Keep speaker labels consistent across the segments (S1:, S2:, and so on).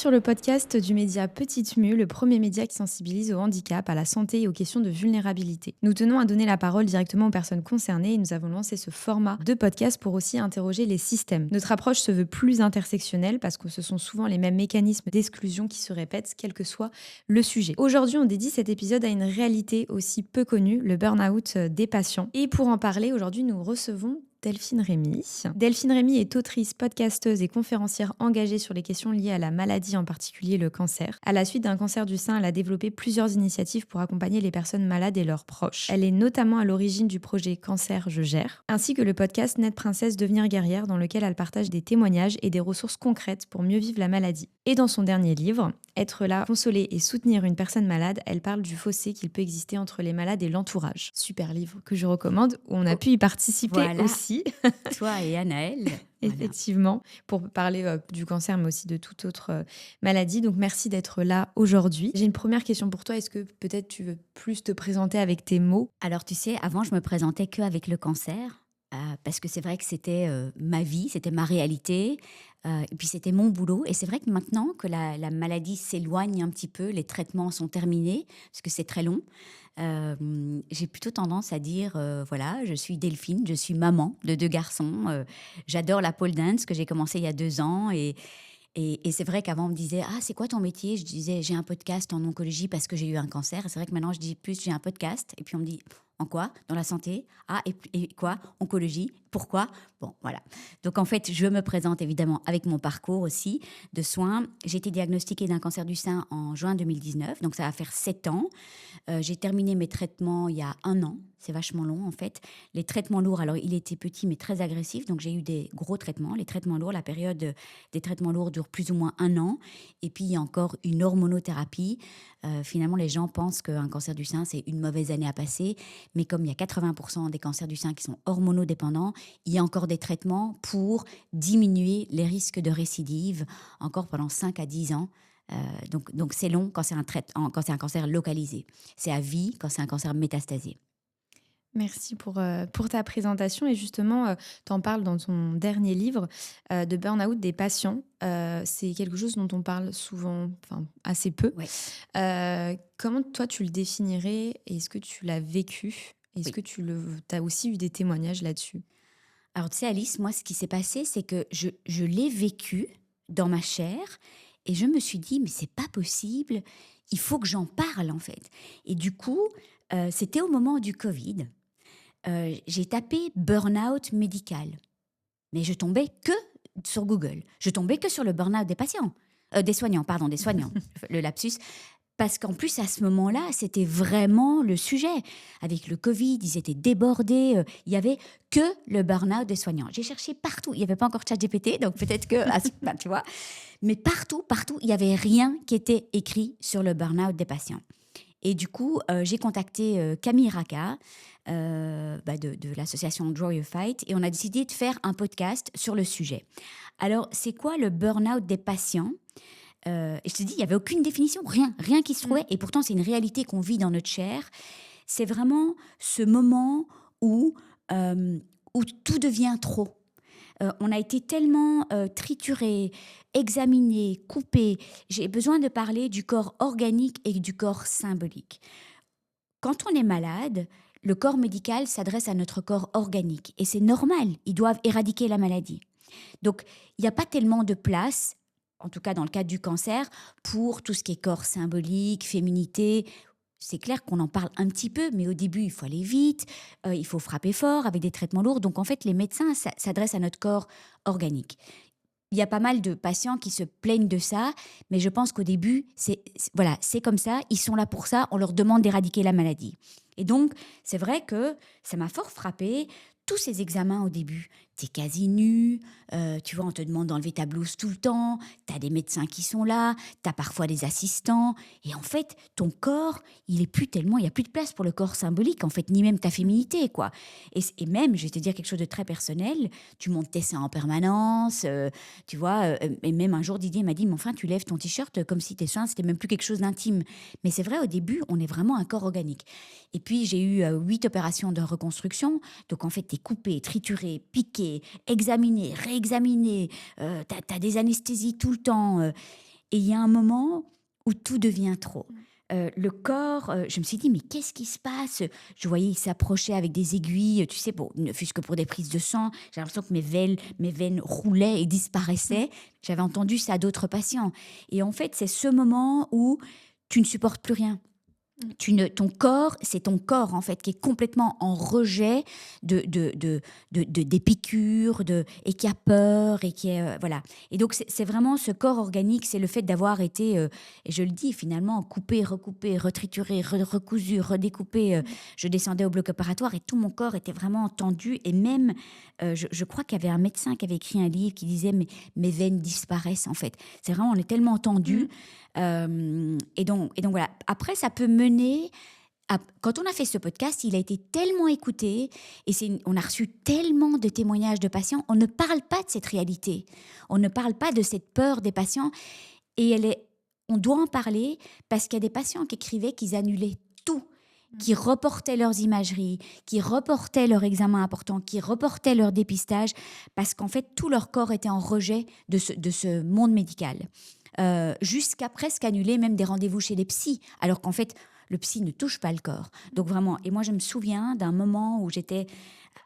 S1: sur le podcast du média Petite Mue, le premier média qui sensibilise au handicap, à la santé et aux questions de vulnérabilité. Nous tenons à donner la parole directement aux personnes concernées et nous avons lancé ce format de podcast pour aussi interroger les systèmes. Notre approche se veut plus intersectionnelle parce que ce sont souvent les mêmes mécanismes d'exclusion qui se répètent, quel que soit le sujet. Aujourd'hui, on dédie cet épisode à une réalité aussi peu connue, le burn-out des patients. Et pour en parler, aujourd'hui, nous recevons Delphine Rémy. Delphine Rémy est autrice, podcasteuse et conférencière engagée sur les questions liées à la maladie, en particulier le cancer. À la suite d'un cancer du sein, elle a développé plusieurs initiatives pour accompagner les personnes malades et leurs proches. Elle est notamment à l'origine du projet Cancer, je gère, ainsi que le podcast Naître princesse, devenir guerrière, dans lequel elle partage des témoignages et des ressources concrètes pour mieux vivre la maladie. Et dans son dernier livre, Être là, consoler et soutenir une personne malade, elle parle du fossé qu'il peut exister entre les malades et l'entourage. Super livre que je recommande, où on a pu y participer aussi.
S2: Toi et Anaëlle.
S1: Effectivement, pour parler du cancer, mais aussi de toute autre maladie. Donc, merci d'être là aujourd'hui. J'ai une première question pour toi. Est-ce que peut-être tu veux plus te présenter avec tes mots ?
S2: Alors, tu sais, avant, je me présentais qu'avec le cancer, parce que c'est vrai que c'était ma vie, c'était ma réalité, et puis c'était mon boulot. Et c'est vrai que maintenant que la maladie s'éloigne un petit peu, les traitements sont terminés, parce que c'est très long, j'ai plutôt tendance à dire, voilà, je suis Delphine, je suis maman de 2 garçons. J'adore la pole dance que j'ai commencé il y a 2 ans. Et c'est vrai qu'avant, on me disait, ah, c'est quoi ton métier? Je disais, j'ai un podcast en oncologie parce que j'ai eu un cancer. Et c'est vrai que maintenant, je dis plus, j'ai un podcast. Et puis, on me dit, en quoi? Dans la santé? Ah, et quoi? Oncologie? Pourquoi? Bon, voilà. Donc, en fait, je me présente évidemment avec mon parcours aussi de soins. J'ai été diagnostiquée d'un cancer du sein en juin 2019. Donc, ça va faire 7 ans. J'ai terminé mes traitements il y a 1 an. C'est vachement long, en fait. Les traitements lourds, alors, il était petit, mais très agressif. Donc, j'ai eu des gros traitements. Les traitements lourds, la période des traitements lourds dure plus ou moins 1 an. Et puis, il y a encore une hormonothérapie. Finalement, les gens pensent qu'un cancer du sein, c'est une mauvaise année à passer. Mais comme il y a 80% des cancers du sein qui sont hormonodépendants, il y a encore des traitements pour diminuer les risques de récidive, encore pendant 5 à 10 ans. Donc c'est long quand c'est un cancer localisé. C'est à vie quand c'est un cancer métastasé.
S1: Merci pour ta présentation. Et justement, tu en parles dans ton dernier livre de burn-out des patients. C'est quelque chose dont on parle souvent, enfin assez peu.
S2: Ouais.
S1: Comment toi, tu le définirais? Est-ce que tu l'as vécu? Est-ce
S2: Oui.
S1: que tu as aussi eu des témoignages là-dessus?
S2: Alors, tu sais, Alice, moi, ce qui s'est passé, c'est que je l'ai vécu dans ma chair et je me suis dit, mais c'est pas possible, il faut que j'en parle, en fait. Et du coup, c'était au moment du Covid. J'ai tapé burn-out médical, mais je tombais que sur Google. Je tombais que sur le burn-out des patients. Des soignants, pardon, des soignants. Le lapsus. Parce qu'en plus, à ce moment-là, c'était vraiment le sujet. Avec le Covid, ils étaient débordés. Il y avait que le burn-out des soignants. J'ai cherché partout. Il n'y avait pas encore ChatGPT, donc peut-être que, ben, tu vois. Mais partout, il n'y avait rien qui était écrit sur le burn-out des patients. Et du coup, j'ai contacté Camille Raka de l'association Draw Your Fight et on a décidé de faire un podcast sur le sujet. Alors, c'est quoi le burn-out des patients? Et je te dis, il n'y avait aucune définition, rien qui se trouvait. Et pourtant, c'est une réalité qu'on vit dans notre chair. C'est vraiment ce moment où tout devient trop. On a été tellement trituré, examiné, coupé. J'ai besoin de parler du corps organique et du corps symbolique. Quand on est malade, le corps médical s'adresse à notre corps organique. Et c'est normal, ils doivent éradiquer la maladie. Donc, il n'y a pas tellement de place, en tout cas dans le cadre du cancer, pour tout ce qui est corps symbolique, féminité. C'est clair qu'on en parle un petit peu, mais au début, il faut aller vite, il faut frapper fort avec des traitements lourds. Donc, en fait, les médecins s'adressent à notre corps organique. Il y a pas mal de patients qui se plaignent de ça, mais je pense qu'au début, voilà, c'est comme ça, ils sont là pour ça, on leur demande d'éradiquer la maladie. Et donc, c'est vrai que ça m'a fort frappée, tous ces examens au début. T'es quasi nu, tu vois, on te demande d'enlever ta blouse tout le temps, t'as des médecins qui sont là, t'as parfois des assistants, et en fait, ton corps, il n'y a plus de place pour le corps symbolique, en fait, ni même ta féminité, quoi. Et même, je vais te dire quelque chose de très personnel, tu montes tes seins en permanence, tu vois, et même un jour, Didier m'a dit, mais enfin, tu lèves ton t-shirt comme si tes seins, c'était même plus quelque chose d'intime. Mais c'est vrai, au début, on est vraiment un corps organique. Et puis, j'ai eu 8 opérations de reconstruction, donc en fait, t'es coupé, trituré, piqué, examiné, réexaminé, t'as des anesthésies tout le temps. Et il y a un moment où tout devient trop. Le corps, je me suis dit, mais qu'est-ce qui se passe? Je voyais, il s'approchait avec des aiguilles, tu sais, ne fût-ce que pour des prises de sang. J'ai l'impression que mes veines roulaient et disparaissaient. J'avais entendu ça d'autres patients. Et en fait, c'est ce moment où tu ne supportes plus rien. Ton corps, c'est ton corps en fait qui est complètement en rejet des piqûres, et qui a peur et qui est voilà. Et donc c'est vraiment ce corps organique, c'est le fait d'avoir été, et je le dis finalement, coupé, recoupé, retrituré, recousu, redécoupé. Je descendais au bloc opératoire et tout mon corps était vraiment tendu. Et même, je crois qu'il y avait un médecin qui avait écrit un livre qui disait mes veines disparaissent en fait. C'est vraiment, on est tellement tendu. Et donc voilà. Après, ça peut mener quand on a fait ce podcast, il a été tellement écouté et on a reçu tellement de témoignages de patients. On ne parle pas de cette réalité. On ne parle pas de cette peur des patients. Et on doit en parler parce qu'il y a des patients qui écrivaient qu'ils annulaient tout, qui reportaient leurs imageries, qui reportaient leurs examens importants, qui reportaient leur dépistage parce qu'en fait, tout leur corps était en rejet de ce monde médical. Jusqu'à presque annuler même des rendez-vous chez les psys, alors qu'en fait, le psy ne touche pas le corps. Donc vraiment, et moi je me souviens d'un moment où j'étais,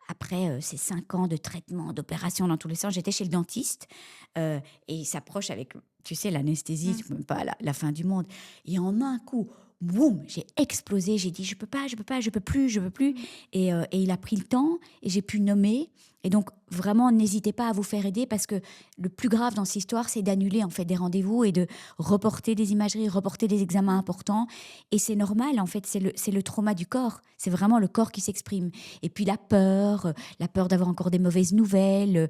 S2: après ces 5 ans de traitement, d'opération dans tous les sens, j'étais chez le dentiste et il s'approche avec, tu sais, l'anesthésie, c'est même pas la fin du monde. Et en un coup, boum, j'ai explosé, j'ai dit je peux plus. Et il a pris le temps et j'ai pu nommer. Et donc, vraiment, n'hésitez pas à vous faire aider parce que le plus grave dans cette histoire, c'est d'annuler en fait des rendez-vous et de reporter des imageries, reporter des examens importants. Et c'est normal, en fait, c'est le trauma du corps. C'est vraiment le corps qui s'exprime. Et puis la peur d'avoir encore des mauvaises nouvelles.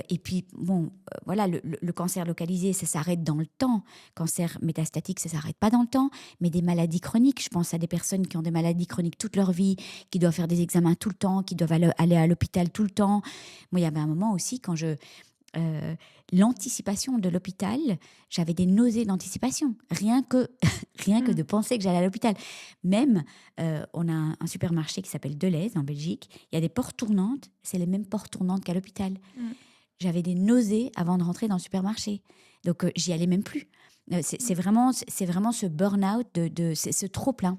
S2: Et puis, voilà, le cancer localisé, ça s'arrête dans le temps. Cancer métastatique, ça s'arrête pas dans le temps. Mais des maladies chroniques, je pense à des personnes qui ont des maladies chroniques toute leur vie, qui doivent faire des examens tout le temps, qui doivent aller à l'hôpital tout le temps. Moi, il y avait un moment aussi quand l'anticipation de l'hôpital, j'avais des nausées d'anticipation. Rien que de penser que j'allais à l'hôpital. Même, on a un supermarché qui s'appelle Delhaize en Belgique. Il y a des portes tournantes. C'est les mêmes portes tournantes qu'à l'hôpital. J'avais des nausées avant de rentrer dans le supermarché. Donc, j'y allais même plus. C'est vraiment ce burn-out, ce trop-plein.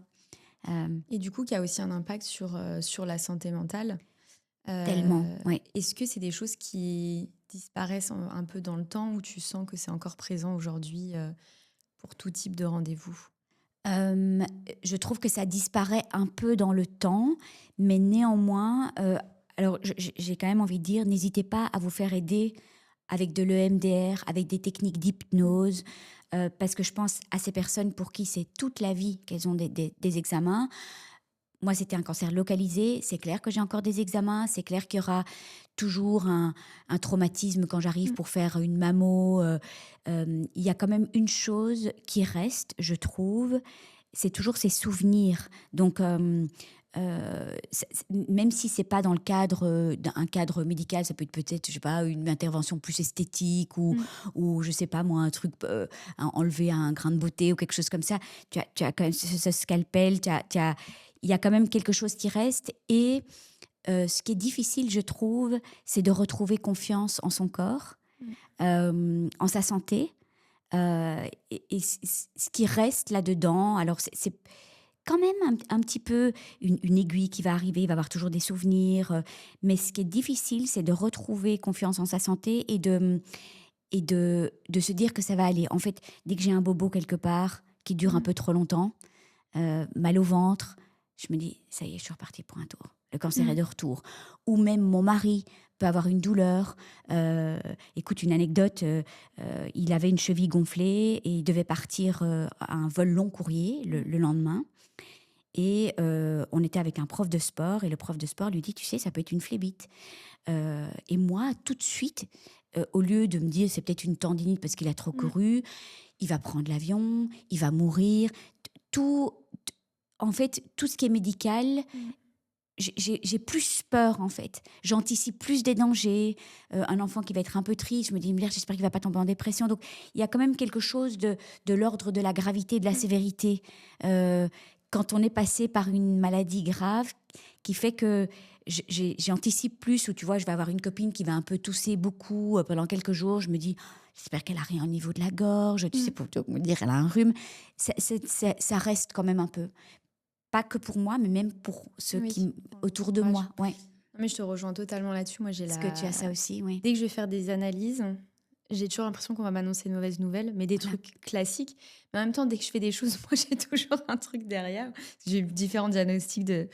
S1: Et du coup, qui a aussi un impact sur la santé mentale.
S2: Tellement, oui.
S1: Est-ce que c'est des choses qui disparaissent un peu dans le temps ou tu sens que c'est encore présent aujourd'hui pour tout type de rendez-vous?
S2: Je trouve que ça disparaît un peu dans le temps, mais néanmoins, alors j'ai quand même envie de dire, n'hésitez pas à vous faire aider avec de l'EMDR, avec des techniques d'hypnose, parce que je pense à ces personnes pour qui c'est toute la vie qu'elles ont des examens. Moi, c'était un cancer localisé. C'est clair que j'ai encore des examens. C'est clair qu'il y aura toujours un traumatisme quand j'arrive pour faire une mammo. Il y a quand même une chose qui reste, je trouve, c'est toujours ces souvenirs. Donc, même si c'est pas dans le cadre d'un cadre médical, ça peut être peut-être, je sais pas, une intervention plus esthétique ou je sais pas moi, un truc, enlever un grain de beauté ou quelque chose comme ça. Tu as quand même ce scalpel, il y a quand même quelque chose qui reste. Et ce qui est difficile, je trouve, c'est de retrouver confiance en son corps, en sa santé. Et ce qui reste là-dedans, alors c'est quand même un petit peu une aiguille qui va arriver, il va y avoir toujours des souvenirs. Mais ce qui est difficile, c'est de retrouver confiance en sa santé et de se dire que ça va aller. En fait, dès que j'ai un bobo quelque part qui dure un peu trop longtemps, mal au ventre, je me dis, ça y est, je suis repartie pour un tour. Le cancer est de retour. Ou même mon mari peut avoir une douleur. Écoute, une anecdote, il avait une cheville gonflée et il devait partir à un vol long courrier le lendemain. Et on était avec un prof de sport et le prof de sport lui dit, tu sais, ça peut être une phlébite. Et moi, tout de suite, au lieu de me dire, c'est peut-être une tendinite parce qu'il a trop couru, il va prendre l'avion, il va mourir. En fait, tout ce qui est médical, j'ai plus peur, en fait. J'anticipe plus des dangers. Un enfant qui va être un peu triste, je me dis, j'espère qu'il ne va pas tomber en dépression. Donc, il y a quand même quelque chose de l'ordre de la gravité, de la sévérité. Quand on est passé par une maladie grave qui fait que j'anticipe plus, où tu vois, je vais avoir une copine qui va un peu tousser beaucoup pendant quelques jours. Je me dis, j'espère qu'elle a rien au niveau de la gorge, tu sais, pour me dire elle a un rhume. Ça reste quand même un peu. Pas que pour moi, mais même pour ceux
S1: Oui.
S2: qui autour de
S1: Courage.
S2: moi. Ouais.
S1: Mais je te rejoins totalement là-dessus. Moi,
S2: Est-ce que tu as ça aussi, oui.
S1: Dès que je vais faire des analyses, j'ai toujours l'impression qu'on va m'annoncer de mauvaises nouvelles, mais des
S2: Voilà.
S1: trucs classiques. Mais en même temps, dès que je fais des choses, moi, j'ai toujours un truc derrière. J'ai eu différents diagnostics de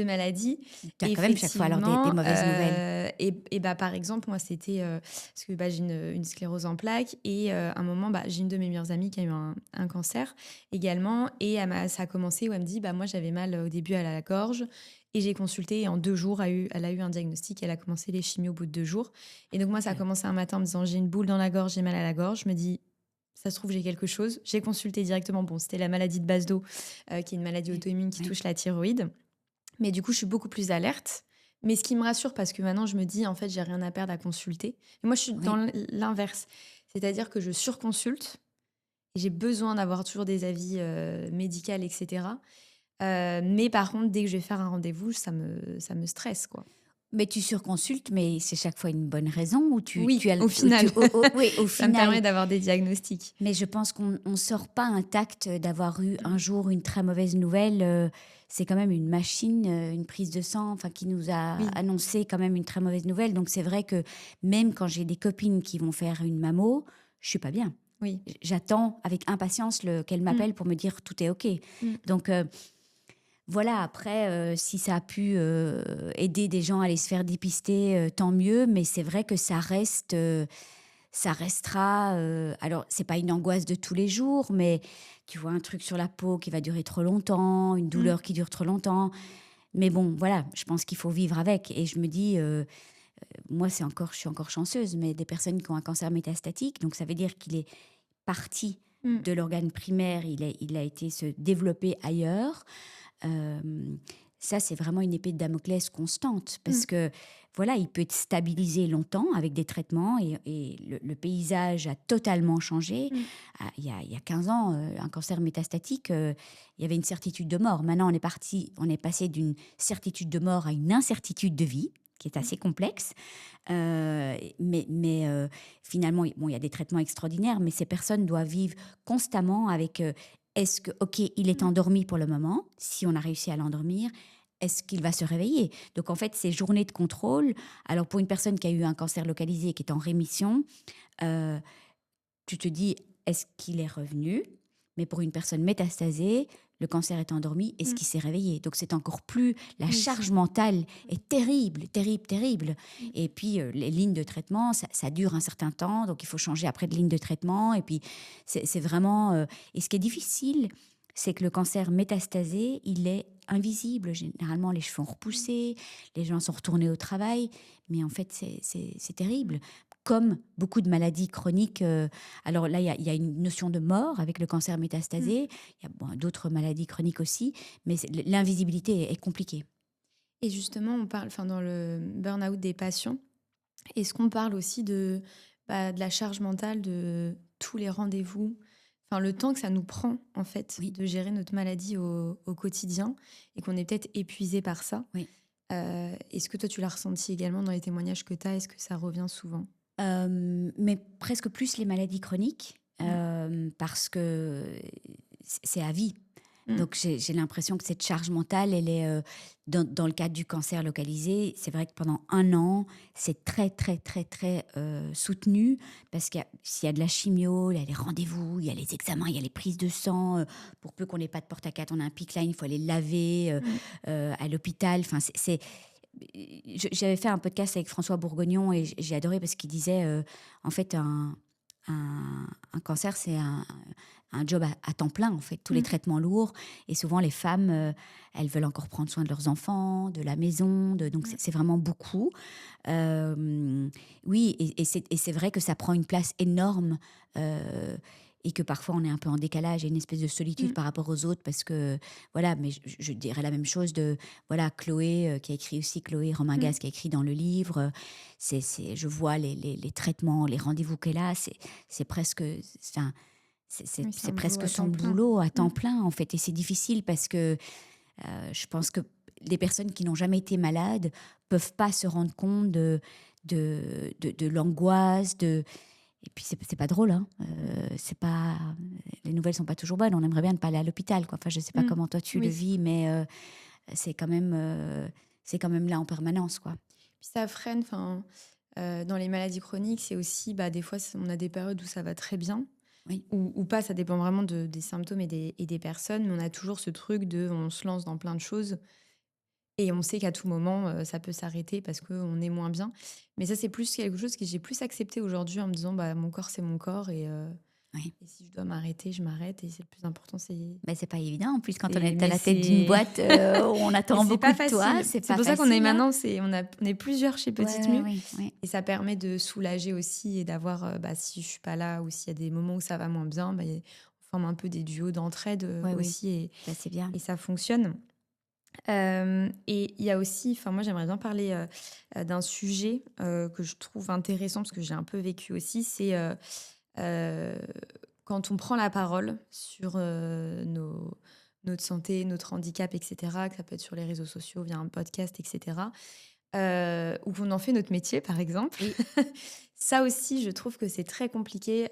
S1: maladies.
S2: Tu as quand même chaque fois alors des mauvaises nouvelles.
S1: Et bah, par exemple, moi, c'était parce que bah, j'ai une sclérose en plaques et à un moment, bah, j'ai une de mes meilleures amies qui a eu un cancer également. Et ça a commencé où elle me dit, bah, moi, j'avais mal au début à la gorge. Et j'ai consulté et en 2 jours, elle a eu un diagnostic. Elle a commencé les chimios au bout de 2 jours. Et donc, moi, ça a commencé un matin en me disant j'ai une boule dans la gorge, j'ai mal à la gorge. Je me dis ça se trouve, j'ai quelque chose. J'ai consulté directement. Bon, c'était la maladie de Basedow, qui est une maladie auto-immune qui touche la thyroïde. Mais du coup, je suis beaucoup plus alerte. Mais ce qui me rassure, parce que maintenant, je me dis en fait, j'ai rien à perdre à consulter. Et moi, je suis dans l'inverse. C'est-à-dire que je surconsulte. Et j'ai besoin d'avoir toujours des avis médicaux, etc. Mais par contre, dès que je vais faire un rendez-vous, ça me stresse, quoi.
S2: Mais tu surconsultes, mais c'est chaque fois une bonne raison ou
S1: Oui, au final.
S2: Oui, au
S1: Ça me
S2: final.
S1: permet d'avoir des diagnostics.
S2: Mais je pense qu'on ne sort pas intact d'avoir eu un jour une très mauvaise nouvelle. C'est quand même une machine, une prise de sang, enfin, qui nous a annoncé quand même une très mauvaise nouvelle. Donc c'est vrai que même quand j'ai des copines qui vont faire une mammo, je suis pas bien.
S1: Oui.
S2: J'attends avec impatience qu'elle m'appelle pour me dire tout est OK. Donc voilà, après, si ça a pu aider des gens à aller se faire dépister, tant mieux. Mais c'est vrai que ça restera. Alors, c'est pas une angoisse de tous les jours, mais tu vois un truc sur la peau qui va durer trop longtemps, une douleur qui dure trop longtemps. Mais bon, voilà, je pense qu'il faut vivre avec. Et je me dis, moi, je suis encore chanceuse, mais des personnes qui ont un cancer métastatique, donc ça veut dire qu'il est parti de l'organe primaire, il a été se développer ailleurs. Ça, c'est vraiment une épée de Damoclès constante parce que, voilà, il peut être stabilisé longtemps avec des traitements et le paysage a totalement changé. Il y a 15 ans, un cancer métastatique, il y avait une certitude de mort. Maintenant, on est passé d'une certitude de mort à une incertitude de vie qui est assez complexe. Mais finalement, bon, il y a des traitements extraordinaires, mais ces personnes doivent vivre constamment avec... est-ce que, OK, il est endormi pour le moment, si on a réussi à l'endormir, est-ce qu'il va se réveiller? Donc, en fait, ces journées de contrôle, alors pour une personne qui a eu un cancer localisé et qui est en rémission, tu te dis, est-ce qu'il est revenu? Mais pour une personne métastasée, le cancer est endormi, est-ce qu'il s'est réveillé? Donc, c'est encore plus... La charge mentale est terrible, terrible, terrible. Et puis, les lignes de traitement, ça dure un certain temps, donc il faut changer après de ligne de traitement. Et puis, c'est vraiment... Et ce qui est difficile, c'est que le cancer métastasé, il est invisible. Généralement, les cheveux ont repoussé, les gens sont retournés au travail, mais en fait, c'est terrible. Comme beaucoup de maladies chroniques. Alors là, il y a une notion de mort avec le cancer métastasé. Il y a d'autres maladies chroniques aussi, mais l'invisibilité est compliquée.
S1: Et justement, on parle, dans le burn-out des patients, est-ce qu'on parle aussi de la charge mentale, de tous les rendez-vous, le temps que ça nous prend, en fait, de gérer notre maladie au quotidien et qu'on est peut-être épuisé par ça.
S2: Oui.
S1: Est-ce que toi, tu l'as ressenti également dans les témoignages que tu as? Est-ce que ça revient souvent?
S2: Mais presque plus les maladies chroniques, parce que c'est à vie. Donc j'ai l'impression que cette charge mentale, elle est dans le cadre du cancer localisé. C'est vrai que pendant 1 an, c'est très, très, très, très soutenu parce s'il y a de la chimio, il y a les rendez-vous, il y a les examens, il y a les prises de sang. Pour peu qu'on n'ait pas de porte-à-4, on a un pick line, il faut aller le laver à l'hôpital. Enfin, j'avais fait un podcast avec François Bourgognon et j'ai adoré parce qu'il disait, en fait, un cancer, c'est un job à temps plein, en fait, tous les traitements lourds. Et souvent, les femmes, elles veulent encore prendre soin de leurs enfants, de la maison. Donc, c'est vraiment beaucoup. Oui, et c'est vrai que ça prend une place énorme et que parfois, on est un peu en décalage et une espèce de solitude par rapport aux autres parce que, voilà, mais je dirais la même chose de, voilà, Chloé, qui a écrit aussi, Chloé Romingas, qui a écrit dans le livre. Je vois les traitements, les rendez-vous qu'elle a, c'est presque... C'est presque son boulot à temps plein, en fait. Et c'est difficile parce que je pense que des personnes qui n'ont jamais été malades peuvent pas se rendre compte de l'angoisse, et puis c'est pas drôle, hein. C'est pas, les nouvelles sont pas toujours bonnes. On aimerait bien ne pas aller à l'hôpital, quoi. Enfin, je sais pas comment toi tu le
S1: Oui.
S2: vis, mais c'est quand même là en permanence, quoi.
S1: Puis ça freine, enfin, dans les maladies chroniques, c'est aussi, des fois, on a des périodes où ça va très bien,
S2: Oui.
S1: ou pas, ça dépend vraiment des symptômes et des personnes, mais on a toujours ce truc on se lance dans plein de choses et on sait qu'à tout moment, ça peut s'arrêter parce qu'on est moins bien. Mais ça, c'est plus quelque chose que j'ai plus accepté aujourd'hui en me disant, mon corps, c'est mon corps
S2: Oui.
S1: et si je dois m'arrêter, je m'arrête et c'est le plus important,
S2: Mais c'est pas évident. En plus, quand on
S1: c'est
S2: est à
S1: mais
S2: la tête d'une
S1: c'est
S2: boîte où on
S1: mais
S2: attend
S1: c'est
S2: beaucoup
S1: pas
S2: de toi,
S1: facile.
S2: c'est
S1: C'est
S2: pas
S1: pour ça qu'on est
S2: facile, hein.
S1: maintenant, on est plusieurs chez Petite
S2: Ouais,
S1: Mue.
S2: oui, oui.
S1: Et ça permet de soulager aussi et d'avoir, si je suis pas là ou s'il y a des moments où ça va moins bien, on forme un peu des duos d'entraide
S2: Ouais, oui.
S1: aussi
S2: Ça, c'est bien.
S1: et ça fonctionne. Et il y a aussi, enfin moi j'aimerais bien parler d'un sujet que je trouve intéressant parce que j'ai un peu vécu aussi, c'est euh, quand on prend la parole sur notre santé, notre handicap, etc., que ça peut être sur les réseaux sociaux, via un podcast, etc., ou qu'on en fait notre métier, par exemple.
S2: Oui.
S1: Ça aussi, je trouve que c'est très compliqué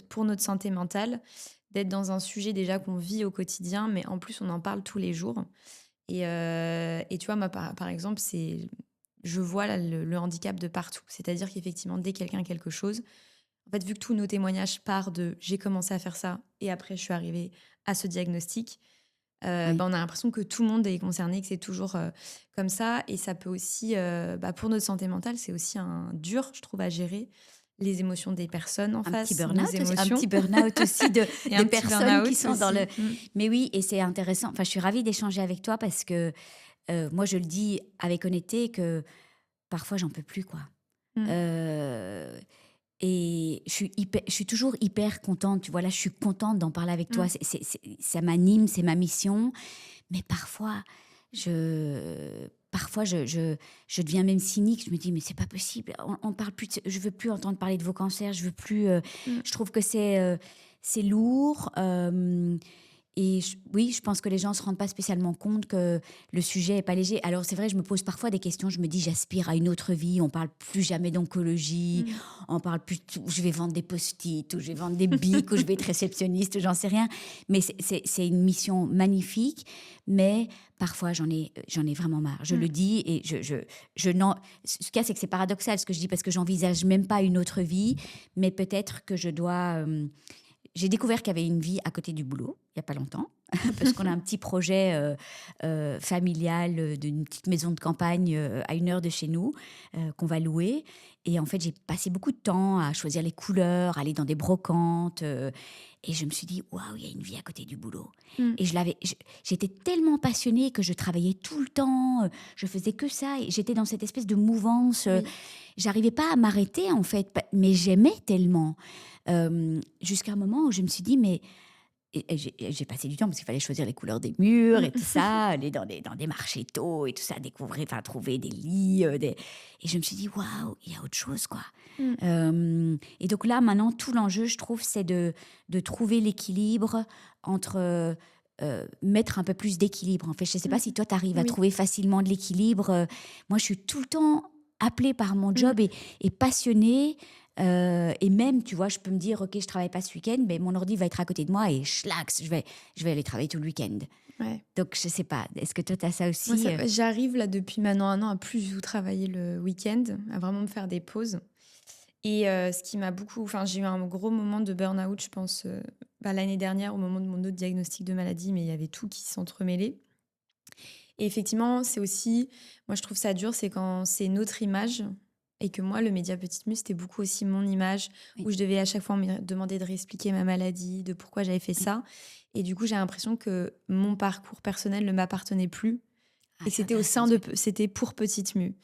S1: pour notre santé mentale d'être dans un sujet déjà qu'on vit au quotidien, mais en plus, on en parle tous les jours. Et tu vois, moi, par exemple, je vois là, le handicap de partout. C'est-à-dire qu'effectivement, dès que quelqu'un a quelque chose, en fait, vu que tous nos témoignages partent de j'ai commencé à faire ça et après je suis arrivée à ce diagnostic,
S2: Oui.
S1: on a l'impression que tout le monde est concerné, que c'est toujours comme ça. Et ça peut aussi, pour notre santé mentale, c'est aussi dur, je trouve, à gérer les émotions des personnes en
S2: Un petit
S1: face, nos
S2: burn-out aussi, un
S1: émotions
S2: petit burn-out aussi
S1: et
S2: de
S1: un petit
S2: personnes qui
S1: burn-out
S2: sont dans
S1: aussi.
S2: le. Mais oui, et c'est intéressant. Enfin, je suis ravie d'échanger avec toi parce que moi, je le dis avec honnêteté que parfois, j'en peux plus, quoi.
S1: Mm.
S2: Euh, et je suis toujours hyper contente. Tu vois, là, je suis contente d'en parler avec toi.
S1: Mm.
S2: Ça m'anime, c'est ma mission. Mais parfois, je deviens même cynique. Je me dis, mais c'est pas possible. On parle plus. Je veux plus entendre parler de vos cancers. Je veux plus.
S1: Mm.
S2: Je trouve que c'est lourd. Et oui, je pense que les gens ne se rendent pas spécialement compte que le sujet est pas léger. Alors c'est vrai, je me pose parfois des questions. Je me dis, j'aspire à une autre vie. On parle plus jamais d'oncologie.
S1: Mm.
S2: On parle plus. Je vais vendre des post-it, ou je vais vendre des bics, ou je vais être réceptionniste, ou j'en sais rien. Mais c'est une mission magnifique. Mais parfois, j'en ai vraiment marre. Je le dis et je n'en. Ce qu'il y a, c'est que c'est paradoxal ce que je dis parce que j'envisage même pas une autre vie. Mais peut-être que je dois. J'ai découvert qu'il y avait une vie à côté du boulot, il n'y a pas longtemps, parce qu'on a un petit projet familial d'une petite maison de campagne à 1 heure de chez nous, qu'on va louer. Et en fait, j'ai passé beaucoup de temps à choisir les couleurs, aller dans des brocantes. Et je me suis dit, waouh, il y a une vie à côté du boulot.
S1: Mm.
S2: Et j'étais tellement passionnée que je travaillais tout le temps, je faisais que ça. Et j'étais dans cette espèce de mouvance.
S1: Oui.
S2: J'arrivais pas à m'arrêter, en fait, mais j'aimais tellement. Jusqu'à un moment où je me suis dit, mais et j'ai passé du temps parce qu'il fallait choisir les couleurs des murs et tout ça, aller dans des marchés tôt et tout ça, découvrir, enfin trouver des lits. Et je me suis dit, waouh, il y a autre chose, quoi. Et donc là, maintenant, tout l'enjeu, je trouve, c'est de trouver l'équilibre entre mettre un peu plus d'équilibre. En fait, je ne sais pas si toi, tu arrives à
S1: Oui.
S2: trouver facilement de l'équilibre. Moi, je suis tout le temps appelée par mon job et passionnée. Et même, tu vois, je peux me dire, ok, je travaille pas ce week-end, mais mon ordi va être à côté de moi et schlax, je vais aller travailler tout le week-end.
S1: Ouais.
S2: Donc, je sais pas, est-ce que toi, tu as ça aussi?
S1: Moi, j'arrive là depuis maintenant 1 an à plus du tout travailler le week-end, à vraiment me faire des pauses. Et ce qui m'a beaucoup... Enfin, j'ai eu un gros moment de burn-out, je pense, l'année dernière, au moment de mon autre diagnostic de maladie, mais il y avait tout qui s'entremêlait. Et effectivement, c'est aussi... Moi, je trouve ça dur, c'est quand c'est notre image et que moi, le média Petite Mue, c'était beaucoup aussi mon image,
S2: Oui.
S1: où je devais à chaque fois me demander de réexpliquer ma maladie, de pourquoi j'avais fait ça. Et du coup, j'ai l'impression que mon parcours personnel ne m'appartenait plus et que
S2: C'est
S1: c'était c'était pour Petite Mue.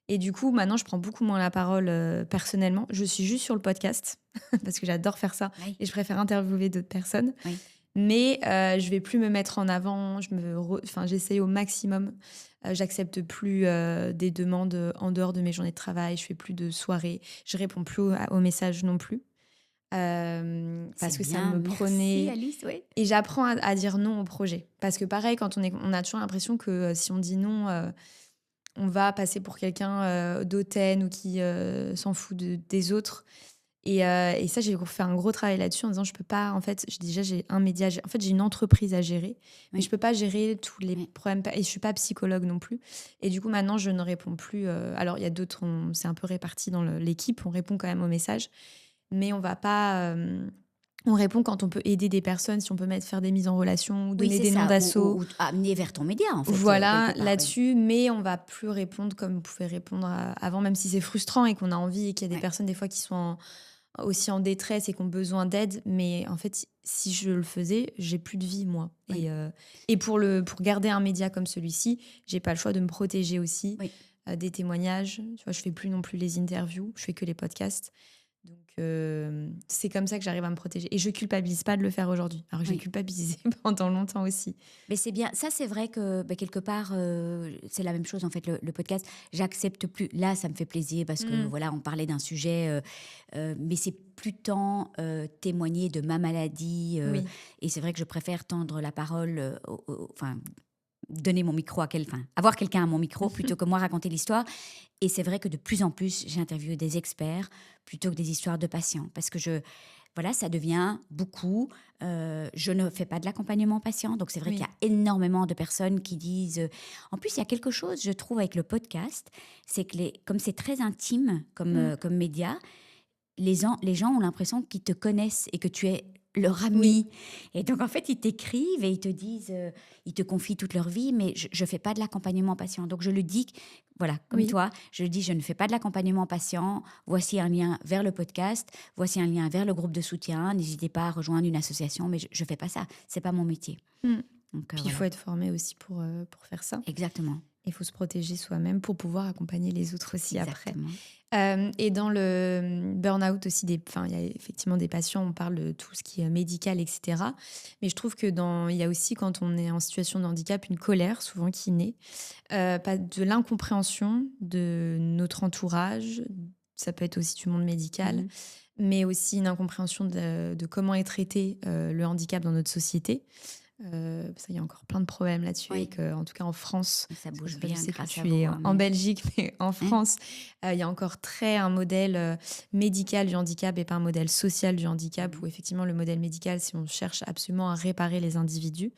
S1: Et du coup, maintenant, je prends beaucoup moins la parole personnellement. Je suis juste sur le podcast parce que j'adore faire ça
S2: Oui.
S1: et je préfère interviewer d'autres personnes.
S2: Oui.
S1: Mais je vais plus me mettre en avant. J'essaye au maximum. J'accepte plus des demandes en dehors de mes journées de travail. Je fais plus de soirées. Je réponds plus aux messages non plus. parce que ça
S2: bien.
S1: me prenait...
S2: Merci Alice, ouais.
S1: Et j'apprends à dire non au projet. Parce que pareil, quand on a toujours l'impression que si on dit non, on va passer pour quelqu'un d'hautaine ou qui s'en fout des autres. Et ça, j'ai fait un gros travail là-dessus en disant, je peux pas, en fait, j'ai un média, en fait, j'ai une entreprise à gérer, mais
S2: Oui.
S1: je peux pas gérer tous les
S2: Oui.
S1: problèmes, et je suis pas psychologue non plus. Et du coup, maintenant, je ne réponds plus. Alors, il y a d'autres, c'est un peu réparti dans l'équipe, on répond quand même aux messages, mais on va pas... on répond quand on peut aider des personnes, si on peut faire des mises en relation ou
S2: Oui,
S1: donner
S2: c'est
S1: des noms
S2: ça.
S1: d'assaut.
S2: Ou amener vers ton média, en fait,
S1: Voilà,
S2: quelque part. Oui.
S1: là-dessus, mais on va plus répondre comme on pouvait répondre avant, même si c'est frustrant et qu'on a envie et qu'il y a des
S2: Ouais.
S1: personnes des fois qui sont aussi en détresse et qui ont besoin d'aide. Mais en fait, si je le faisais, j'ai plus de vie, moi.
S2: Oui.
S1: Et pour garder un média comme celui-ci, j'ai pas le choix de me protéger aussi
S2: Oui.
S1: des témoignages. Tu vois, je fais plus non plus les interviews, je fais que les podcasts. Donc, c'est comme ça que j'arrive à me protéger. Et je culpabilise pas de le faire aujourd'hui. Alors que j'ai
S2: Oui.
S1: culpabilisé pendant longtemps aussi.
S2: Mais c'est bien. Ça, c'est vrai que quelque part, c'est la même chose, en fait, le podcast. J'accepte plus. Là, ça me fait plaisir parce que, voilà, on parlait d'un sujet, mais c'est plus tant témoigner de ma maladie.
S1: Oui.
S2: Et c'est vrai que je préfère tendre la parole, enfin, donner mon micro avoir quelqu'un à mon micro plutôt que moi raconter l'histoire. Et c'est vrai que de plus en plus, j'interviewe des experts plutôt que des histoires de patients. Parce que voilà, ça devient beaucoup. Je ne fais pas de l'accompagnement patient. Donc, c'est vrai
S1: Oui.
S2: qu'il y a énormément de personnes qui disent... En plus, il y a quelque chose, je trouve, avec le podcast, c'est que comme c'est très intime comme média, les gens ont l'impression qu'ils te connaissent et que tu es leur ami.
S1: Oui.
S2: Et donc, en fait, ils t'écrivent et ils te disent, ils te confient toute leur vie, mais je ne fais pas de l'accompagnement patient. Donc, je le dis, voilà, comme
S1: Oui.
S2: toi, je le dis, je ne fais pas de l'accompagnement patient. Voici un lien vers le podcast, voici un lien vers le groupe de soutien. N'hésitez pas à rejoindre une association, mais je ne fais pas ça. Ce n'est pas mon métier. Donc,
S1: Puis il
S2: voilà.
S1: faut être formé aussi pour faire ça.
S2: Exactement.
S1: Il faut se protéger soi-même pour pouvoir accompagner les autres aussi
S2: Exactement.
S1: après. Et dans le burn-out aussi, il y a effectivement des patients, on parle de tout ce qui est médical, etc. Mais je trouve que il y a aussi, quand on est en situation de handicap, une colère souvent qui naît. Pas de l'incompréhension de notre entourage, ça peut être aussi du monde médical, mais aussi une incompréhension de comment est traité le handicap dans notre société. Ça, il y a encore plein de problèmes là-dessus.
S2: Oui.
S1: Et en tout cas, en France,
S2: Ça bouge
S1: je
S2: bien
S1: sais que
S2: grâce
S1: tu
S2: à
S1: es
S2: vous.
S1: en Belgique, mais en France, il y a encore un modèle médical du handicap et pas un modèle social du handicap, où effectivement, le modèle médical, si on cherche absolument à réparer les individus,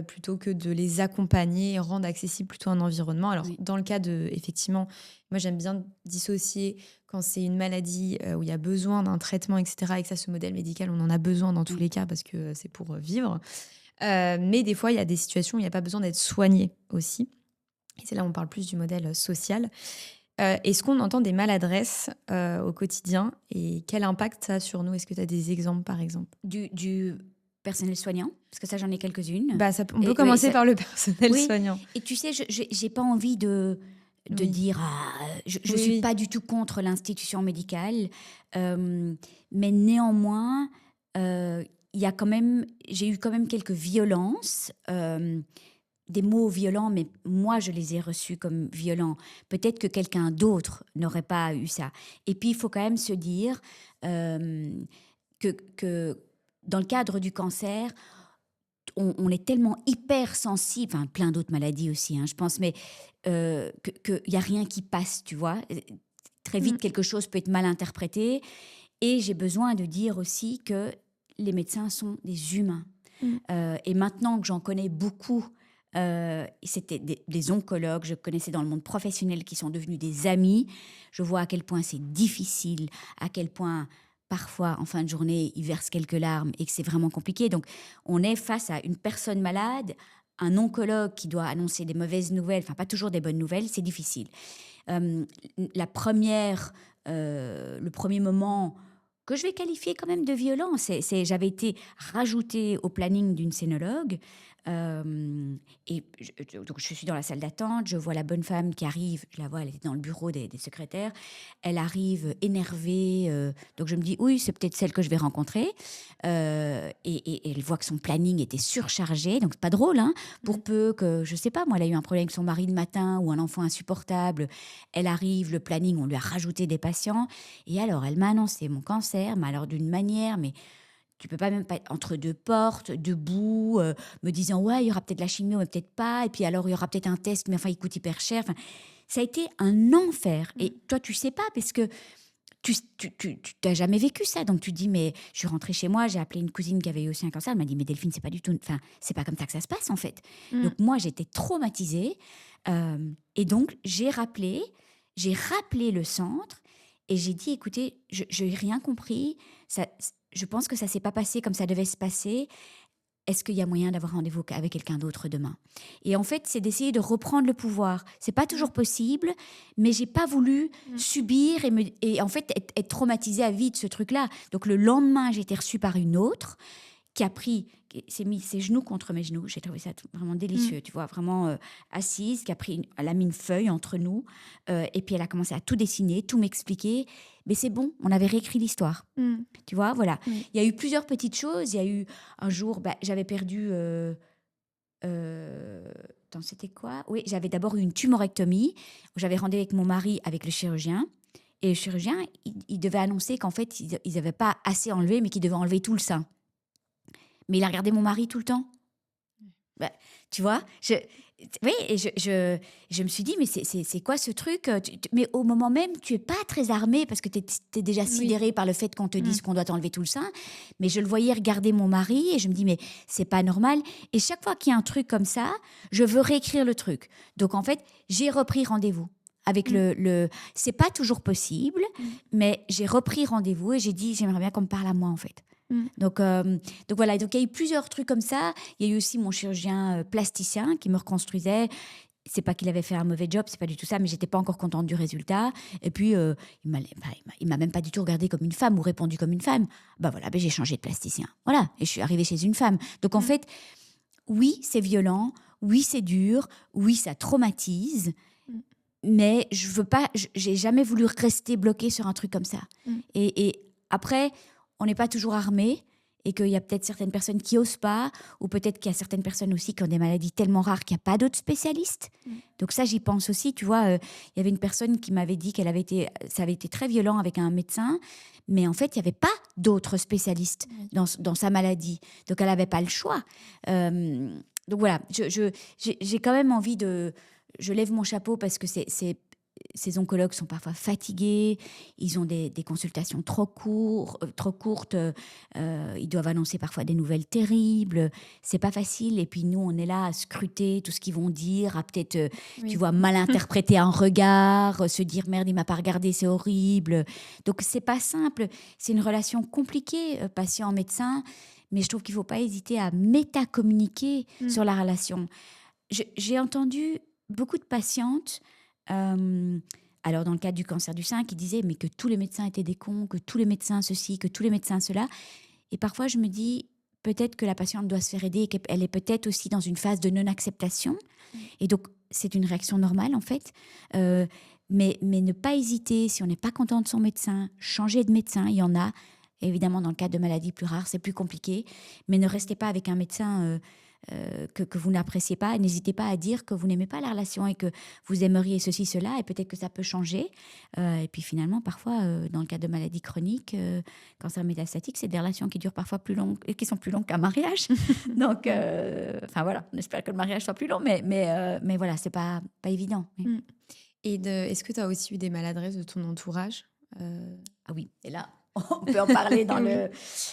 S1: plutôt que de les accompagner et rendre accessible plutôt un environnement. Alors, dans le cas effectivement, moi, j'aime bien dissocier quand c'est une maladie où il y a besoin d'un traitement, etc. Et que ça, ce modèle médical, on en a besoin dans tous les cas parce que c'est pour vivre. Mais des fois, il y a des situations où il n'y a pas besoin d'être soigné aussi. Et c'est là où on parle plus du modèle social. Est-ce qu'on entend des maladresses au quotidien et quel impact ça a sur nous? Est-ce que tu as des exemples, par exemple?
S2: Du personnel soignant, parce que ça, j'en ai quelques-unes.
S1: On peut commencer par le personnel soignant.
S2: Et tu sais, je n'ai pas envie de dire... je ne suis pas du tout contre l'institution médicale, mais néanmoins... j'ai eu quand même quelques violences, des mots violents, mais moi, je les ai reçus comme violents. Peut-être que quelqu'un d'autre n'aurait pas eu ça. Et puis, il faut quand même se dire que dans le cadre du cancer, on est tellement hypersensible, enfin, plein d'autres maladies aussi, je pense, mais qu'il n'y a rien qui passe, tu vois. Très vite, quelque chose peut être mal interprété. Et j'ai besoin de dire aussi que les médecins sont des humains. Et maintenant que j'en connais beaucoup, c'était des oncologues, je connaissais dans le monde professionnel qui sont devenus des amis. Je vois à quel point c'est difficile, à quel point parfois en fin de journée ils versent quelques larmes et que c'est vraiment compliqué. Donc on est face à une personne malade, un oncologue qui doit annoncer des mauvaises nouvelles, enfin pas toujours des bonnes nouvelles, c'est difficile. Le premier moment que je vais qualifier quand même de violent, j'avais été rajoutée au planning d'une scénologue Donc, je suis dans la salle d'attente, je vois la bonne femme qui arrive, je la vois, elle était dans le bureau des secrétaires, elle arrive énervée, donc je me dis, oui, c'est peut-être celle que je vais rencontrer. Et elle voit que son planning était surchargé, donc c'est pas drôle, hein, pour peu que, je sais pas, moi, elle a eu un problème avec son mari le matin ou un enfant insupportable, elle arrive, le planning, on lui a rajouté des patients, et alors, elle m'a annoncé mon cancer, mais alors d'une manière, mais tu peux pas même pas être entre deux portes, debout, me disant ouais, il y aura peut-être la chimio, mais peut-être pas. Et puis alors, il y aura peut-être un test, mais enfin, il coûte hyper cher. Enfin, ça a été un enfer. Et toi, tu sais pas, parce que tu t'as jamais vécu ça. Donc tu dis, mais je suis rentrée chez moi, j'ai appelé une cousine qui avait eu aussi un cancer. Elle m'a dit, mais Delphine, c'est pas du tout, enfin, c'est pas comme ça que ça se passe en fait. Donc moi, j'étais traumatisée. Et donc, j'ai rappelé le centre et j'ai dit, écoutez, je n'ai rien compris. Ça, je pense que ça s'est pas passé comme ça devait se passer. Est-ce qu'il y a moyen d'avoir rendez-vous avec quelqu'un d'autre demain? Et en fait, c'est d'essayer de reprendre le pouvoir. C'est pas toujours possible, mais j'ai pas voulu subir et en fait être traumatisée à vie de ce truc-là. Donc le lendemain, j'ai été reçue par une autre qui s'est mis ses genoux contre mes genoux. J'ai trouvé ça vraiment délicieux, tu vois, vraiment assise, elle a mis une feuille entre nous, et puis elle a commencé à tout dessiner, tout m'expliquer. Mais c'est bon, on avait réécrit l'histoire. Tu vois, voilà. Il y a eu plusieurs petites choses. Il y a eu un jour, j'avais perdu... attends, c'était quoi? Oui, j'avais d'abord eu une tumorectomie. J'avais rendez-vous avec mon mari, avec le chirurgien. Et le chirurgien, il devait annoncer qu'en fait, ils n'avaient pas assez enlevé, mais qu'ils devaient enlever tout le sein. Mais il a regardé mon mari tout le temps. Tu vois, oui, et je me suis dit, mais c'est quoi ce truc? Mais au moment même, tu es pas très armée parce que tu es déjà sidérée par le fait qu'on te dise qu'on doit t'enlever tout le sein. Mais je le voyais regarder mon mari et je me dis, mais c'est pas normal. Et chaque fois qu'il y a un truc comme ça, je veux réécrire le truc. Donc en fait, j'ai repris rendez-vous. Avec c'est pas toujours possible, mais j'ai repris rendez-vous et j'ai dit, j'aimerais bien qu'on me parle à moi en fait. Donc voilà, donc il y a eu plusieurs trucs comme ça. Il y a eu aussi mon chirurgien plasticien qui me reconstruisait. C'est pas qu'il avait fait un mauvais job, c'est pas du tout ça, mais j'étais pas encore contente du résultat. Et puis il m'a même pas du tout regardée comme une femme ou répondu comme une femme. Voilà, j'ai changé de plasticien. Voilà, et je suis arrivée chez une femme. Donc en fait, oui, c'est violent, oui, c'est dur, oui, ça traumatise. Mais j'ai jamais voulu rester bloquée sur un truc comme ça. Et après, on n'est pas toujours armé et qu'il y a peut-être certaines personnes qui osent pas, ou peut-être qu'il y a certaines personnes aussi qui ont des maladies tellement rares qu'il n'y a pas d'autres spécialistes. Donc ça, j'y pense aussi. Tu vois, il y avait une personne qui m'avait dit ça avait été très violent avec un médecin, mais en fait, il n'y avait pas d'autres spécialistes dans sa maladie. Donc elle n'avait pas le choix. Donc voilà, j'ai quand même envie de... Je lève mon chapeau parce que ces oncologues sont parfois fatigués, ils ont des consultations trop courtes, ils doivent annoncer parfois des nouvelles terribles, c'est pas facile. Et puis nous, on est là à scruter tout ce qu'ils vont dire, à peut-être, tu vois, mal interpréter un regard, se dire merde, il m'a pas regardé, c'est horrible. Donc c'est pas simple, c'est une relation compliquée, patient-médecin, mais je trouve qu'il faut pas hésiter à métacommuniquer sur la relation. J'ai entendu beaucoup de patientes, alors dans le cadre du cancer du sein, qui disaient mais que tous les médecins étaient des cons, que tous les médecins ceci, que tous les médecins cela. Et parfois, je me dis peut-être que la patiente doit se faire aider et qu'elle est peut-être aussi dans une phase de non-acceptation. Et donc, c'est une réaction normale, en fait. Mais ne pas hésiter, si on n'est pas content de son médecin, changer de médecin, il y en a. Évidemment, dans le cadre de maladies plus rares, c'est plus compliqué. Mais ne restez pas avec un médecin... que vous n'appréciez pas, n'hésitez pas à dire que vous n'aimez pas la relation et que vous aimeriez ceci, cela, et peut-être que ça peut changer. Et puis finalement, parfois, dans le cas de maladies chroniques, cancer métastatique, c'est des relations qui durent parfois plus longues, et qui sont plus longues qu'un mariage. Donc, enfin voilà, on espère que le mariage soit plus long, mais voilà, c'est pas évident.
S1: Et est-ce que tu as aussi eu des maladresses de ton entourage?
S2: Ah oui, et là... On peut en parler dans le...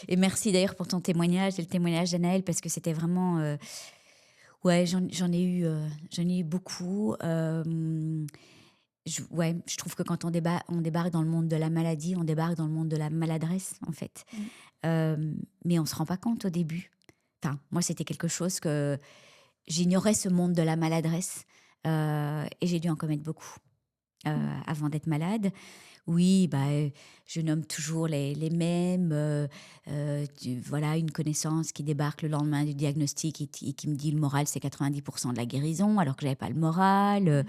S2: Et merci d'ailleurs pour ton témoignage et le témoignage d'Anaëlle, parce que c'était vraiment... Ouais, j'en ai eu beaucoup. Je trouve que quand on débarque dans le monde de la maladie, on débarque dans le monde de la maladresse, en fait. Mais on ne se rend pas compte au début. Enfin, moi, c'était quelque chose que... J'ignorais ce monde de la maladresse et j'ai dû en commettre beaucoup. avant d'être malade. Oui, je nomme toujours les mêmes. Voilà, une connaissance qui débarque le lendemain du diagnostic et qui me dit le moral, c'est 90% de la guérison, alors que je n'avais pas le moral.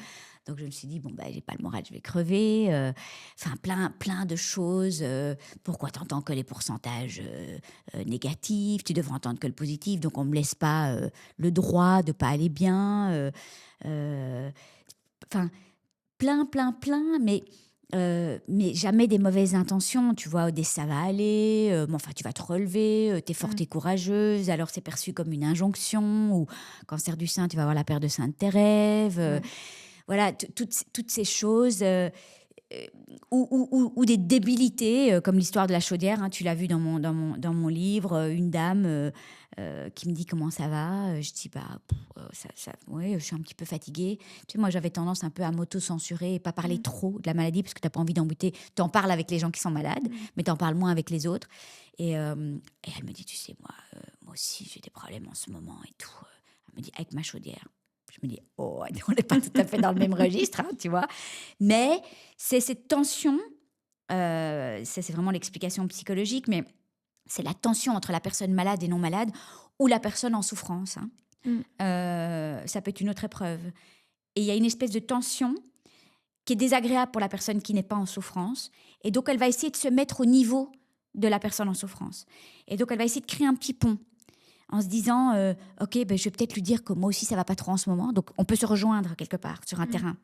S2: Donc, je me suis dit, je n'ai pas le moral, je vais crever. Enfin, plein de choses. Pourquoi tu n'entends que les pourcentages négatifs? Tu devrais entendre que le positif. Donc, on ne me laisse pas le droit de ne pas aller bien. Enfin, plein, mais jamais des mauvaises intentions, tu vois, ça va aller, tu vas te relever, t'es forte et courageuse, alors c'est perçu comme une injonction, ou cancer du sein, tu vas avoir la paire de seins de tes rêves, voilà, toutes ces choses, ou des débilités, comme l'histoire de la chaudière, hein, tu l'as vu dans mon livre, une dame qui me dit comment ça va, je dis ouais, je suis un petit peu fatiguée. Tu sais, moi j'avais tendance un peu à m'auto-censurer et pas parler trop de la maladie parce que t'as pas envie d'embêter. T'en parles avec les gens qui sont malades, mais t'en parles moins avec les autres. Et elle me dit, tu sais, moi aussi j'ai des problèmes en ce moment et tout. Elle me dit, avec ma chaudière. Je me dis, oh, on n'est pas tout à fait dans le même registre, hein, tu vois. Mais c'est cette tension, c'est vraiment l'explication psychologique, mais c'est la tension entre la personne malade et non malade, ou la personne en souffrance. Hein. Ça peut être une autre épreuve. Et il y a une espèce de tension qui est désagréable pour la personne qui n'est pas en souffrance. Et donc, elle va essayer de se mettre au niveau de la personne en souffrance. Et donc, elle va essayer de créer un petit pont en se disant, OK, je vais peut-être lui dire que moi aussi, ça ne va pas trop en ce moment. Donc, on peut se rejoindre quelque part sur un terrain.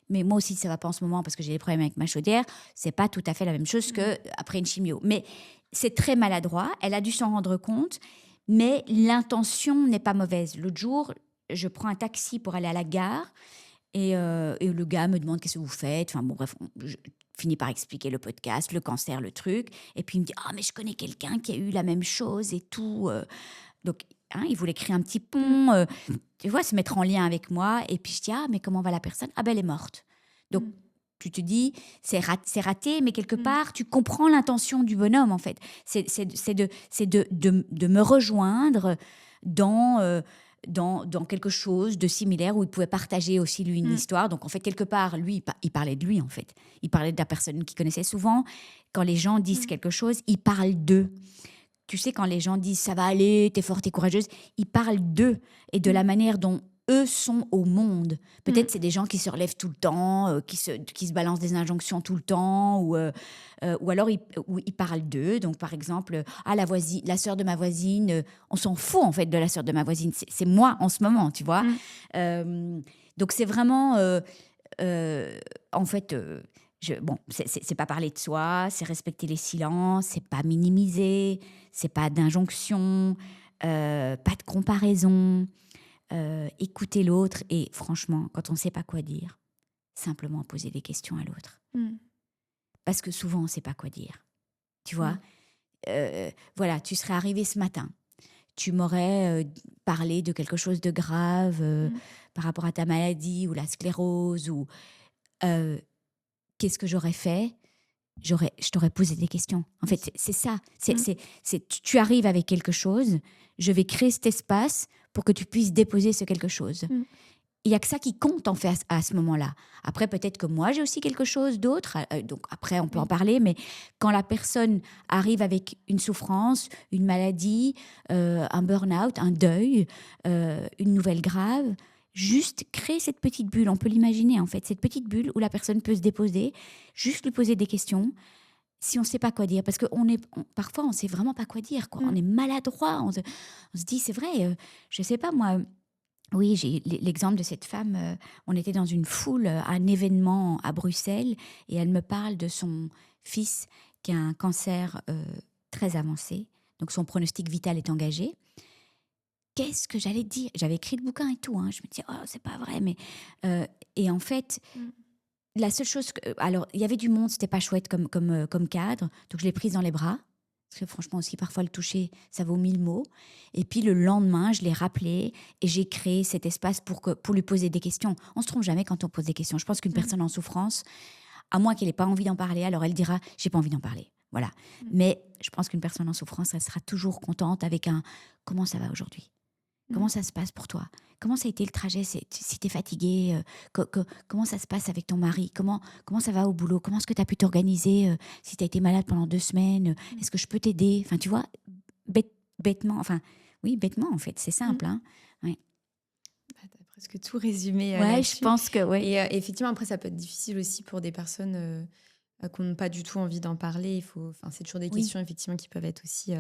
S2: Mais moi aussi, ça ne va pas en ce moment parce que j'ai des problèmes avec ma chaudière. Ce n'est pas tout à fait la même chose qu'après une chimio. Mais c'est très maladroit. Elle a dû s'en rendre compte. Mais l'intention n'est pas mauvaise. L'autre jour, je prends un taxi pour aller à la gare. Et le gars me demande qu'est-ce que vous faites. Enfin bon, bref, je finis par expliquer le podcast, le cancer, le truc. Et puis il me dit, mais je connais quelqu'un qui a eu la même chose et tout. Donc, il voulait créer un petit pont, tu vois, se mettre en lien avec moi. Et puis je dis, mais comment va la personne? Elle est morte. Donc, tu te dis, c'est raté, mais quelque part, tu comprends l'intention du bonhomme, en fait. C'est de me rejoindre dans quelque chose de similaire où il pouvait partager aussi, lui, une histoire. Donc, en fait, quelque part, lui, il parlait de lui, en fait. Il parlait de la personne qu'il connaissait souvent. Quand les gens disent quelque chose, ils parlent d'eux. Tu sais, quand les gens disent « ça va aller, t'es forte et courageuse », ils parlent d'eux et de la manière dont eux sont au monde. Peut-être c'est des gens qui se relèvent tout le temps, qui se balancent des injonctions tout le temps, ou alors ils parlent d'eux. Donc, par exemple, la sœur de ma voisine, on s'en fout en fait de la sœur de ma voisine. C'est moi en ce moment, tu vois. Donc, c'est vraiment... en fait... c'est pas parler de soi, c'est respecter les silences, c'est pas minimiser, c'est pas d'injonction, pas de comparaison, écouter l'autre et franchement, quand on sait pas quoi dire, simplement poser des questions à l'autre. Parce que souvent, on sait pas quoi dire. Tu vois, voilà, tu serais arrivé ce matin, tu m'aurais parlé de quelque chose de grave par rapport à ta maladie ou la sclérose ou... qu'est-ce que j'aurais fait? Je t'aurais posé des questions. En fait, c'est ça. Tu arrives avec quelque chose, je vais créer cet espace pour que tu puisses déposer ce quelque chose. Il n'y a que ça qui compte, en fait, à ce moment-là. Après, peut-être que moi, j'ai aussi quelque chose d'autre. Donc, après, on peut en parler. Mais quand la personne arrive avec une souffrance, une maladie, un burn-out, un deuil, une nouvelle grave... Juste créer cette petite bulle, on peut l'imaginer en fait, cette petite bulle où la personne peut se déposer, juste lui poser des questions, si on ne sait pas quoi dire. Parce que parfois, on ne sait vraiment pas quoi dire, quoi. On est maladroit, on se dit, c'est vrai, je ne sais pas moi... Oui, j'ai l'exemple de cette femme, on était dans une foule, à un événement à Bruxelles, et elle me parle de son fils qui a un cancer très avancé, donc son pronostic vital est engagé. Qu'est-ce que j'allais dire? J'avais écrit le bouquin et tout. Hein. Je me dis, c'est pas vrai. Mais et en fait, la seule chose... alors, il y avait du monde, c'était pas chouette comme cadre. Donc, je l'ai prise dans les bras. Parce que franchement aussi, parfois, le toucher, ça vaut 1000 mots. Et puis, le lendemain, je l'ai rappelé et j'ai créé cet espace pour lui poser des questions. On se trompe jamais quand on pose des questions. Je pense qu'une personne en souffrance, à moins qu'elle ait pas envie d'en parler, alors elle dira, j'ai pas envie d'en parler. Voilà. Mais je pense qu'une personne en souffrance, elle sera toujours contente avec un « comment ça va aujourd'hui ?» Comment ça se passe pour toi? comment ça a été le trajet, si tu es fatiguée, comment ça se passe avec ton mari, comment ça va au boulot, comment est-ce que tu as pu t'organiser, si tu as été malade pendant 2 semaines, est-ce que je peux t'aider? Enfin, tu vois, bêtement, enfin, oui, bêtement, en fait, c'est simple, hein. Ouais.
S1: Bah, tu as presque tout résumé
S2: Ouais, je
S1: là-dessus.
S2: pense que, ouais.
S1: Et effectivement, après, ça peut être difficile aussi pour des personnes qui n'ont pas du tout envie d'en parler. C'est toujours des
S2: Oui.
S1: questions, effectivement, qui peuvent être aussi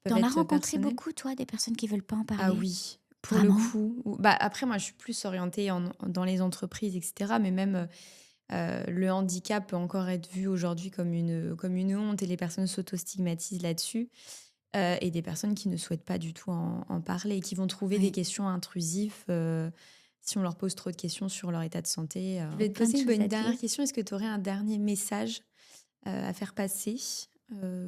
S2: T'en as rencontré
S1: personnelles.
S2: beaucoup, toi, des personnes qui veulent pas en
S1: Ah
S2: parler?
S1: oui, pour le
S2: Vraiment?
S1: coup. Bah, après, moi, je suis plus orientée dans les entreprises, etc. Mais même le handicap peut encore être vu aujourd'hui comme une honte et les personnes s'auto-stigmatisent là-dessus. Et des personnes qui ne souhaitent pas du tout en parler et qui vont trouver des
S2: Ouais.
S1: questions intrusives si on leur pose trop de questions sur leur état de santé. Je vais te
S2: Plein de
S1: poser
S2: choses
S1: une
S2: à
S1: dernière
S2: dire.
S1: question. Est-ce que tu aurais un dernier message à faire passer?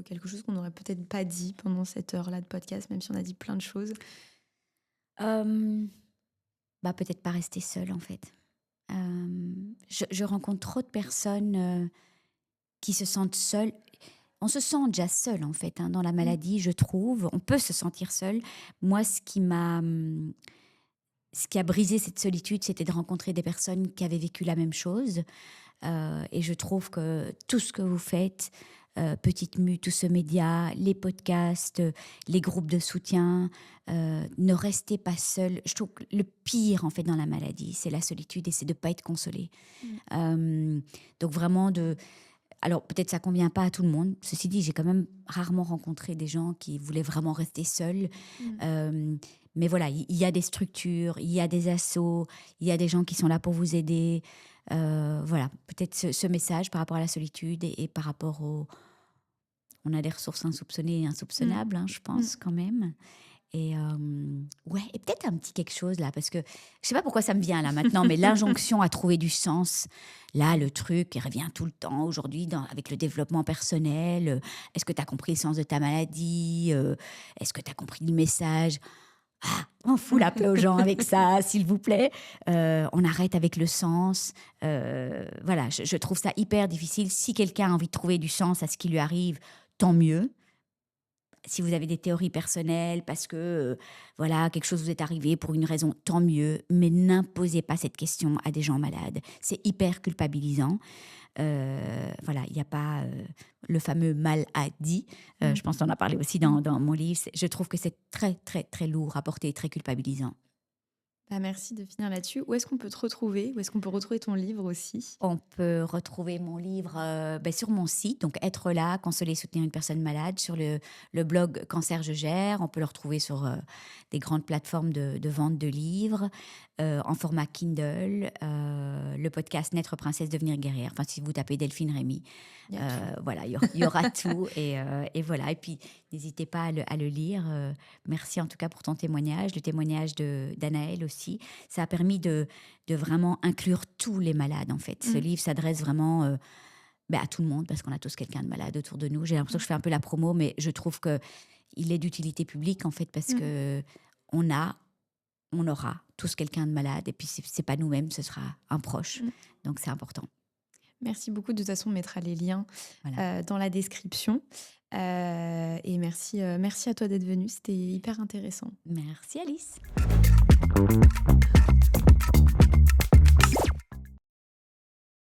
S1: Quelque chose qu'on n'aurait peut-être pas dit pendant cette heure-là de podcast, même si on a dit plein de choses.
S2: Bah, peut-être pas rester seule, en fait. Je rencontre trop de personnes qui se sentent seules. On se sent déjà seul, en fait, hein, dans la maladie, je trouve. On peut se sentir seul. Moi, ce qui a brisé cette solitude, c'était de rencontrer des personnes qui avaient vécu la même chose. Et je trouve que tout ce que vous faites, Petite Mue, tout ce média, les podcasts, les groupes de soutien, ne restez pas seul. Je trouve que le pire, en fait, dans la maladie, c'est la solitude et c'est de ne pas être consolé. Donc vraiment Alors peut-être ça convient pas à tout le monde. Ceci dit, j'ai quand même rarement rencontré des gens qui voulaient vraiment rester seuls. Mais voilà, il y a des structures, il y a des assos, il y a des gens qui sont là pour vous aider. Voilà, peut-être ce message par rapport à la solitude et par rapport au... On a des ressources insoupçonnées et insoupçonnables, hein, je pense, quand même. Et ouais, et peut-être un petit quelque chose là, parce que je sais pas pourquoi ça me vient là maintenant, mais l'injonction à trouver du sens, là, le truc qui revient tout le temps aujourd'hui avec le développement personnel. Est-ce que tu as compris le sens de ta maladie? Est-ce que tu as compris le message? Ah, on fout la paix aux gens avec ça, s'il vous plaît. On arrête avec le sens. Voilà, je trouve ça hyper difficile. Si quelqu'un a envie de trouver du sens à ce qui lui arrive, tant mieux. Si vous avez des théories personnelles, parce que voilà, quelque chose vous est arrivé pour une raison, tant mieux. Mais n'imposez pas cette question à des gens malades. C'est hyper culpabilisant. Voilà, il n'y a pas le fameux mal à dit. Je pense qu'on en a parlé aussi dans mon livre. Je trouve que c'est très, très, très lourd à porter et très culpabilisant.
S1: Bah, merci de finir là-dessus. Où est-ce qu'on peut te retrouver? Où est-ce qu'on peut retrouver ton livre aussi?
S2: On peut retrouver mon livre sur mon site, donc Être là, consoler, soutenir une personne malade, sur le blog Cancer je gère. On peut le retrouver sur des grandes plateformes de vente de livres, en format Kindle, le podcast Naître princesse, devenir guerrière. Enfin, si vous tapez Delphine Rémy, voilà, il y aura tout. Et voilà. Et puis, n'hésitez pas à le lire. Merci en tout cas pour ton témoignage, le témoignage d'Anaëlle aussi. Ça a permis de vraiment inclure tous les malades, en fait. Ce livre s'adresse vraiment à tout le monde, parce qu'on a tous quelqu'un de malade autour de nous. J'ai l'impression que je fais un peu la promo, mais je trouve qu'il est d'utilité publique, en fait, parce que on aura tous quelqu'un de malade, et puis c'est pas nous-mêmes, ce sera un proche. Donc c'est important.
S1: Merci beaucoup. De toute façon, on mettra les liens
S2: Voilà.
S1: dans la description. Et merci à toi d'être venue. C'était hyper intéressant.
S2: Merci Alice.